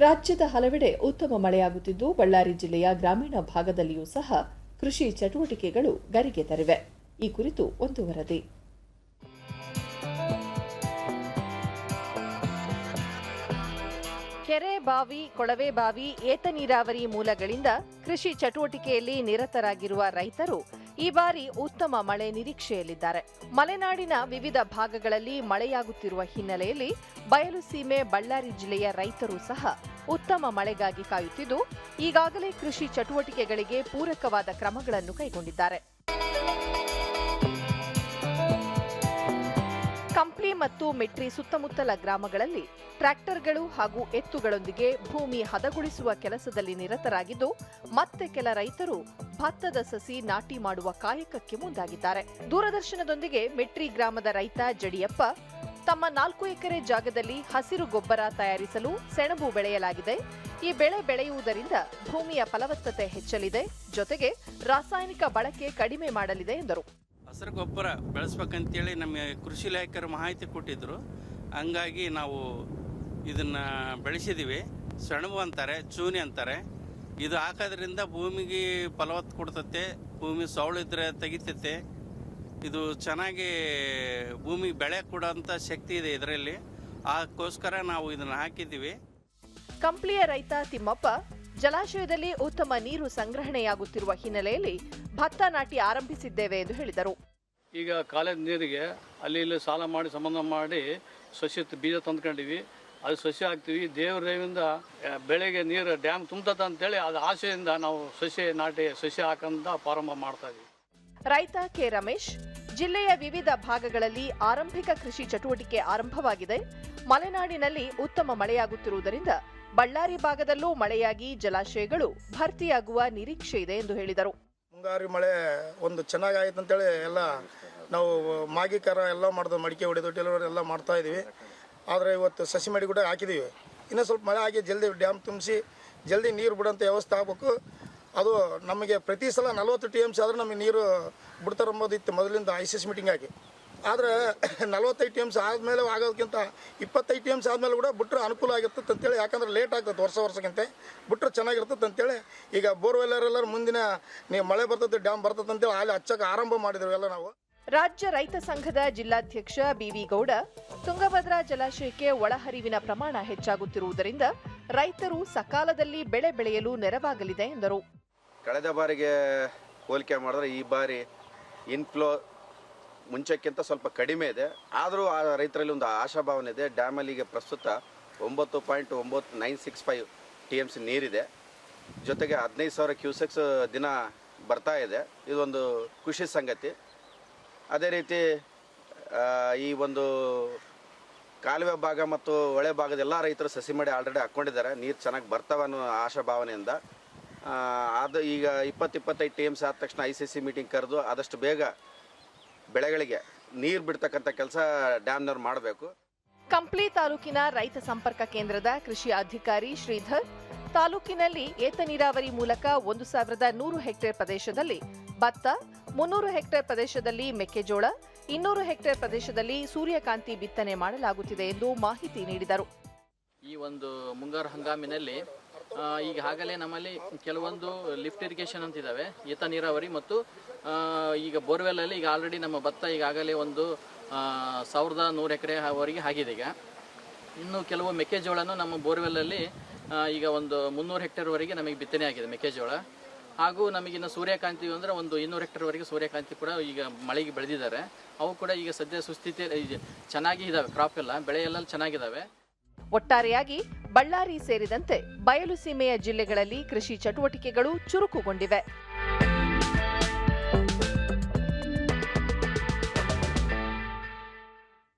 ರಾಜ್ಯದ ಹಲವೆಡೆ ಉತ್ತಮ ಮಳೆಯಾಗುತ್ತಿದ್ದು ಬಳ್ಳಾರಿ ಜಿಲ್ಲೆಯ ಗ್ರಾಮೀಣ ಭಾಗದಲ್ಲಿಯೂ ಸಹ ಕೃಷಿ ಚಟುವಟಿಕೆಗಳು ಗರಿಗೆದರಿವೆ. ಈ ಕುರಿತು ಒಂದು ವರದಿ. ಕೆರೆ, ಬಾವಿ, ಕೊಳವೆ ಬಾವಿ, ಏತ ನೀರಾವರಿ ಮೂಲಗಳಿಂದ ಕೃಷಿ ಚಟುವಟಿಕೆಯಲ್ಲಿ ನಿರತರಾಗಿರುವ ರೈತರು ಈ ಬಾರಿ ಉತ್ತಮ ಮಳೆ ನಿರೀಕ್ಷೆಯಲ್ಲಿದ್ದಾರೆ. ಮಲೆನಾಡಿನ ವಿವಿಧ ಭಾಗಗಳಲ್ಲಿ ಮಳೆಯಾಗುತ್ತಿರುವ ಹಿನ್ನೆಲೆಯಲ್ಲಿ ಬಯಲು ಸೀಮೆ ಬಳ್ಳಾರಿ ಜಿಲ್ಲೆಯ ರೈತರು ಸಹ ಉತ್ತಮ ಮಳೆಗಾಗಿ ಕಾಯುತ್ತಿದ್ದು, ಈಗಾಗಲೇ ಕೃಷಿ ಚಟುವಟಿಕೆಗಳಿಗೆ ಪೂರಕವಾದ ಕ್ರಮಗಳನ್ನು ಕೈಗೊಂಡಿದ್ದಾರೆ. ಕಂಪ್ಲಿ ಮತ್ತು ಮೆಟ್ರಿ ಸುತ್ತಮುತ್ತಲ ಗ್ರಾಮಗಳಲ್ಲಿ ಟ್ರ್ಯಾಕ್ಟರ್ಗಳು ಹಾಗೂ ಎತ್ತುಗಳೊಂದಿಗೆ ಭೂಮಿ ಹದಗೊಳಿಸುವ ಕೆಲಸದಲ್ಲಿ ನಿರತರಾಗಿದ್ದು, ಮತ್ತೆ ಕೆಲ ರೈತರು ಭತ್ತದ ಸಸಿ ನಾಟಿ ಮಾಡುವ ಕಾಯಕಕ್ಕೆ ಮುಂದಾಗಿದ್ದಾರೆ. ದೂರದರ್ಶನದೊಂದಿಗೆ ಮೆಟ್ರಿ ಗ್ರಾಮದ ರೈತ ಜಡಿಯಪ್ಪ ತಮ್ಮ 4 ಎಕರೆ ಜಾಗದಲ್ಲಿ ಹಸಿರು ಗೊಬ್ಬರ ತಯಾರಿಸಲು ಸೆಣಬು ಬೆಳೆಯಲಾಗಿದೆ. ಈ ಬೆಳೆ ಬೆಳೆಯುವುದರಿಂದ ಭೂಮಿಯ ಫಲವತ್ತತೆ ಹೆಚ್ಚಲಿದೆ, ಜೊತೆಗೆ ರಾಸಾಯನಿಕ ಬಳಕೆ ಕಡಿಮೆ ಮಾಡಲಿದೆ ಎಂದರು. ಹಸಿರು ಗೊಬ್ಬರ ಬೆಳೆಸ್ಬೇಕಂತೇಳಿ ನಮ್ಮ ಕೃಷಿ ಇಲಾಖೆಯವರು ಮಾಹಿತಿ ಕೊಟ್ಟಿದ್ರು. ಹಂಗಾಗಿ ನಾವು ಇದನ್ನು ಬೆಳೆಸಿದ್ದೀವಿ. ಸೆಣಬು ಅಂತಾರೆ, ಚೂನಿ ಅಂತಾರೆ. ಇದು ಹಾಕೋದ್ರಿಂದ ಭೂಮಿಗೆ ಫಲವತ್ತು ಕೊಡ್ತತೆ, ಭೂಮಿ ಸೌಳಿದ್ರೆ ತೆಗಿತೈತೆ. ಇದು ಚೆನ್ನಾಗಿ ಭೂಮಿಗೆ ಬೆಳೆ ಕೊಡೋಂಥ ಶಕ್ತಿ ಇದೆ ಇದರಲ್ಲಿ. ಅದಕ್ಕೋಸ್ಕರ ನಾವು ಇದನ್ನು ಹಾಕಿದ್ದೀವಿ. ಕಂಪ್ಲಿಯ ರೈತ ತಿಮ್ಮಪ್ಪ ಜಲಾಶಯದಲ್ಲಿ ಉತ್ತಮ ನೀರು ಸಂಗ್ರಹಣೆಯಾಗುತ್ತಿರುವ ಹಿನ್ನೆಲೆಯಲ್ಲಿ ಭತ್ತ ನಾಟಿ ಆರಂಭಿಸಿದ್ದೇವೆ ಎಂದು ಹೇಳಿದರು. ಈಗ ಕಾಲೇಜ್ ನೀರಿಗೆ ಅಲ್ಲಿ ಇಲ್ಲಿ ಸಾಲ ಮಾಡಿ ಸಂಬಂಧ ಮಾಡಿ ಸಸ್ಯ ಬೀಜ ತಂದ್ಕೊಂಡಿವಿ. ಅದು ಸಸ್ಯ ಹಾಕ್ತೀವಿ. ದೇವ್ರ ದಯವಿಂದ ಬೆಳೆಗೆ ನೀರು ಡ್ಯಾಮ್ ತುಂಬುತ್ತದೆ ಅಂತೇಳಿ ಅದು ಆಸೆಯಿಂದ ನಾವು ಸಸ್ಯ ಹಾಕಂತ ಪ್ರಾರಂಭ ಮಾಡ್ತಾ ಇದ್ದೀವಿ. ರೈತ ಕೆ ರಮೇಶ್ ಜಿಲ್ಲೆಯ ವಿವಿಧ ಭಾಗಗಳಲ್ಲಿ ಆರಂಭಿಕ ಕೃಷಿ ಚಟುವಟಿಕೆ ಆರಂಭವಾಗಿದೆ. ಮಲೆನಾಡಿನಲ್ಲಿ ಉತ್ತಮ ಮಳೆಯಾಗುತ್ತಿರುವುದರಿಂದ ಬಳ್ಳಾರಿ ಭಾಗದಲ್ಲೂ ಮಳೆಯಾಗಿ ಜಲಾಶಯಗಳು ಭರ್ತಿಯಾಗುವ ನಿರೀಕ್ಷೆ ಇದೆ ಎಂದು ಹೇಳಿದರು. ಮುಂಗಾರಿ ಮಳೆ ಒಂದು ಚೆನ್ನಾಗಾಯ್ತು ಅಂತೇಳಿ ಎಲ್ಲ ನಾವು ಮಾಗಿಕರ ಎಲ್ಲ ಮಾಡಿದ್ವಿ, ಮಡಿಕೆ ಹೊಡೆದು ಡೆಲಿವರಿ ಎಲ್ಲ ಮಾಡ್ತಾ ಇದ್ದೀವಿ. ಆದರೆ ಇವತ್ತು ಸಸಿ ಮಡಿ ಕೂಡ ಹಾಕಿದ್ದೀವಿ. ಇನ್ನೂ ಸ್ವಲ್ಪ ಮಳೆ ಆಗಿ ಜಲ್ದಿ ಡ್ಯಾಮ್ ತುಂಬಿಸಿ ಜಲ್ದಿ ನೀರು ಬಿಡೋಂಥ ವ್ಯವಸ್ಥೆ ಆಗಬೇಕು. ಅದು ನಮಗೆ ಪ್ರತಿ ಸಲ 40 TMC ಆದರೆ ನಮಗೆ ನೀರು ಬಿಡ್ತಾರಂಬೋದಿತ್ತು ಮೊದಲಿಂದ ICC ಮೀಟಿಂಗ್ ಆಗಿ. ಆದರೆ 45 TMC ಆದಮೇಲೆ ಆಗೋದಕ್ಕಿಂತ 25 TMC ಆದಮೇಲೆ ಕೂಡ ಬಿಟ್ಟರೆ ಅನುಕೂಲ ಆಗಿರ್ತದೆ ಅಂತೇಳಿ. ಯಾಕಂದ್ರೆ ಲೇಟ್ ಆಗ್ತದೆ ವರ್ಷಕ್ಕಿಂತ ಬಿಟ್ಟರೆ ಚೆನ್ನಾಗಿರ್ತದೆ ಅಂತೇಳಿ ಈಗ ಬೋರ್ವೆಲ್ಲರೆಲ್ಲರೂ ಮುಂದಿನ ನೀವು ಮಳೆ ಬರ್ತದೆ ಡ್ಯಾಮ್ ಬರ್ತದೆ ಅಂತೇಳಿ ಅಲ್ಲಿ ಹಚ್ಚಕ್ಕೆ ಆರಂಭ ಮಾಡಿದ್ವಿ ಎಲ್ಲ ನಾವು. ರಾಜ್ಯ ರೈತ ಸಂಘದ ಜಿಲ್ಲಾಧ್ಯಕ್ಷ BV ಗೌಡ ತುಂಗಭದ್ರಾ ಜಲಾಶಯಕ್ಕೆ ಒಳಹರಿವಿನ ಪ್ರಮಾಣ ಹೆಚ್ಚಾಗುತ್ತಿರುವುದರಿಂದ ರೈತರು ಸಕಾಲದಲ್ಲಿ ಬೆಳೆ ಬೆಳೆಯಲು ನೆರವಾಗಲಿದೆ ಎಂದರು. ಕಳೆದ ಬಾರಿಗೆ ಹೋಲಿಕೆ ಮಾಡಿದ್ರೆ ಈ ಬಾರಿ ಇನ್ಫ್ಲೋ ಮುಂಚೆಕ್ಕಿಂತ ಸ್ವಲ್ಪ ಕಡಿಮೆ ಇದೆ. ಆದರೂ ಆ ರೈತರಲ್ಲಿ ಒಂದು ಆಶಾಭಾವನೆ ಇದೆ. ಡ್ಯಾಮಲ್ಲಿ ಈಗ ಪ್ರಸ್ತುತ 9.965 TMC ನೀರಿದೆ. ಜೊತೆಗೆ 15,000 ಕ್ಯೂಸೆಕ್ಸ್ ದಿನ ಬರ್ತಾ ಇದೆ. ಇದೊಂದು ಖುಷಿ ಸಂಗತಿ. ಅದೇ ರೀತಿ ಈ ಒಂದು ಕಾಲುವೆ ಭಾಗ ಮತ್ತು ಹೊಳೆ ಭಾಗದ ಎಲ್ಲ ರೈತರು ಸಸಿ ಮಾಡಿ ಆಲ್ರೆಡಿ ಹಾಕ್ಕೊಂಡಿದ್ದಾರೆ. ನೀರು ಚೆನ್ನಾಗಿ ಬರ್ತಾವೆ ಅನ್ನೋ ಆಶಾಭಾವನೆಯಿಂದ ಅದು ಈಗ 20-25 TMC ಆದ ತಕ್ಷಣ ICC ಮೀಟಿಂಗ್ ಕರೆದು ಆದಷ್ಟು ಬೇಗ ಬೆಳೆಗಳಿಗೆ ನೀರು ಬಿಡ್ತಕ್ಕಂಥ ಕೆಲಸ ಡ್ಯಾಮ್ನವ್ರು ಮಾಡಬೇಕು. ಕಂಪ್ಲಿ ತಾಲೂಕಿನ ರೈತ ಸಂಪರ್ಕ ಕೇಂದ್ರದ ಕೃಷಿ ಅಧಿಕಾರಿ ಶ್ರೀಧರ್ ತಾಲೂಕಿನಲ್ಲಿ ಏತ ನೀರಾವರಿ ಮೂಲಕ 1,100 ಹೆಕ್ಟೇರ್ ಪ್ರದೇಶದಲ್ಲಿ ಭತ್ತ, 300 ಹೆಕ್ಟೇರ್ ಪ್ರದೇಶದಲ್ಲಿ ಮೆಕ್ಕೆಜೋಳ, 200 ಹೆಕ್ಟೇರ್ ಪ್ರದೇಶದಲ್ಲಿ ಸೂರ್ಯಕಾಂತಿ ಬಿತ್ತನೆ ಮಾಡಲಾಗುತ್ತಿದೆ ಎಂದು ಮಾಹಿತಿ ನೀಡಿದರು. ಈ ಒಂದು ಮುಂಗಾರು ಹಂಗಾಮಿನಲ್ಲಿ ಈಗಾಗಲೇ ನಮ್ಮಲ್ಲಿ ಕೆಲವೊಂದು ಲಿಫ್ಟ್ ಇರಿಗೇಷನ್ ಅಂತಿದ್ದಾವೆ, ಏತ ನೀರಾವರಿ ಮತ್ತು ಈಗ ಬೋರ್ವೆಲ್ಲಲ್ಲಿ ಈಗ ಆಲ್ರೆಡಿ ನಮ್ಮ ಭತ್ತ ಈಗಾಗಲೇ ಒಂದು 1,100 ಎಕರೆವರೆಗೆ ಆಗಿದೆ. ಈಗ ಇನ್ನು ಕೆಲವು ಮೆಕ್ಕೆಜೋಳನು ನಮ್ಮ ಬೋರ್ವೆಲ್ಲಲ್ಲಿ ಈಗ ಒಂದು 300 ಹೆಕ್ಟೇರ್ವರೆಗೆ ನಮಗೆ ಬಿತ್ತನೆ ಆಗಿದೆ ಮೆಕ್ಕೆಜೋಳ. ಹಾಗೂ ನಮಗಿನ್ನು ಸೂರ್ಯಕಾಂತಿ ಅಂದರೆ ಒಂದು 200 ಹೆಕ್ಟೇರ್ವರೆಗೆ ಸೂರ್ಯಕಾಂತಿ ಕೂಡ ಈಗ ಮಳೆಗೆ ಬೆಳೆದಿದ್ದಾರೆ. ಅವು ಕೂಡ ಈಗ ಸದ್ಯ ಸುಸ್ಥಿತಿ ಚೆನ್ನಾಗಿ ಇದ್ದಾವೆ. ಕ್ರಾಪ್ ಎಲ್ಲ ಬೆಳೆ ಎಲ್ಲ ಚೆನ್ನಾಗಿದ್ದಾವೆ. ಒಟ್ಟಾರೆಯಾಗಿ ಬಳ್ಳಾರಿ ಸೇರಿದಂತೆ ಬಯಲು ಸೀಮೆಯ ಜಿಲ್ಲೆಗಳಲ್ಲಿ ಕೃಷಿ ಚಟುವಟಿಕೆಗಳು ಚುರುಕುಗೊಂಡಿವೆ.